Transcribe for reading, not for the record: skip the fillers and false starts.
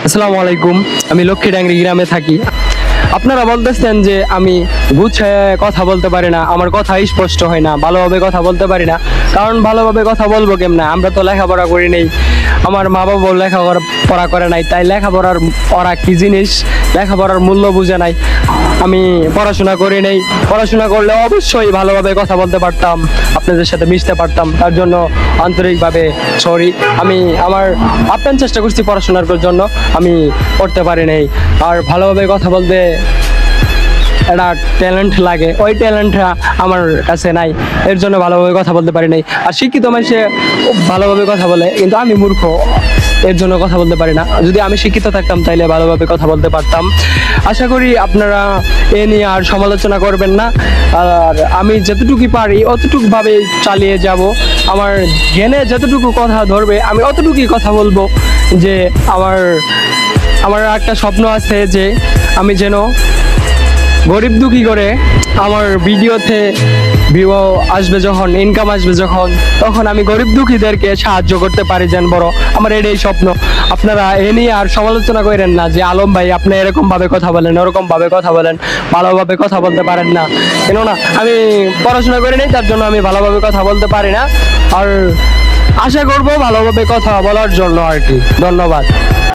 আসসালামু আলাইকুম। আমি লক্ষ্মীডাঙ্গি গ্রামে থাকি। আপনারা বলতেছেন যে আমি গুছিয়ে কথা বলতে পারি না, আমার কথা স্পষ্ট হয় না, ভালোভাবে কথা বলতে পারি না। কারণ ভালোভাবে কথা বলবো কেমনে? আমরা তো লেখাপড়া করি নাই, আমার মা বাবাও লেখাপড়া করে নাই, তাই লেখাপড়ার ওরা কি জিনিস, লেখাপড়ার মূল্য বুঝে নাই। আমি পড়াশোনা করি নাই, পড়াশোনা করলে অবশ্যই ভালোভাবে কথা বলতে পারতাম, আপনাদের সাথে মিশতে পারতাম। তার জন্য আন্তরিকভাবে সরি। আমি আমার আপ্রাণ চেষ্টা করছি পড়াশোনার জন্য, আমি পড়তে পারি নাই। আর ভালোভাবে কথা বলতে একটা ট্যালেন্ট লাগে, ওই ট্যালেন্টটা আমার কাছে নাই, এর জন্য ভালোভাবে কথা বলতে পারি নাই। আর শিক্ষিত মানুষে ভালোভাবে কথা বলে, কিন্তু আমি মূর্খ, এর জন্য কথা বলতে পারি না। যদি আমি শিক্ষিত থাকতাম তাইলে ভালোভাবে কথা বলতে পারতাম। আশা করি আপনারা এ নিয়ে আর সমালোচনা করবেন না। আর আমি যতটুকু পারি অতটুকু ভাবে চালিয়ে যাব। আমার জ্ঞানে যতটুকু কথা ধরবে আমি অতটুকুই কথা বলবো। যে আমার আমার একটা স্বপ্ন আছে যে আমি যেন গরিব দুঃখী করে আমার ভিডিওতে ভিউ আসবে, যখন ইনকাম আসবে যখন, তখন আমি গরিব দুঃখীদেরকে সাহায্য করতে পারি যেন বড়। আমার এটাই স্বপ্ন। আপনারা এ নিয়ে আর সমালোচনা করেন না যে আলম ভাই আপনি এরকম ভাবে কথা বলেন, ওরকম ভাবে কথা বলেন, ভালোভাবে কথা বলতে পারেন না। কেননা আমি পড়াশোনা করি নাই, তার জন্য আমি ভালোভাবে কথা বলতে পারি না। আর আশা করবো ভালোভাবে কথা বলার জন্য আর কি। ধন্যবাদ।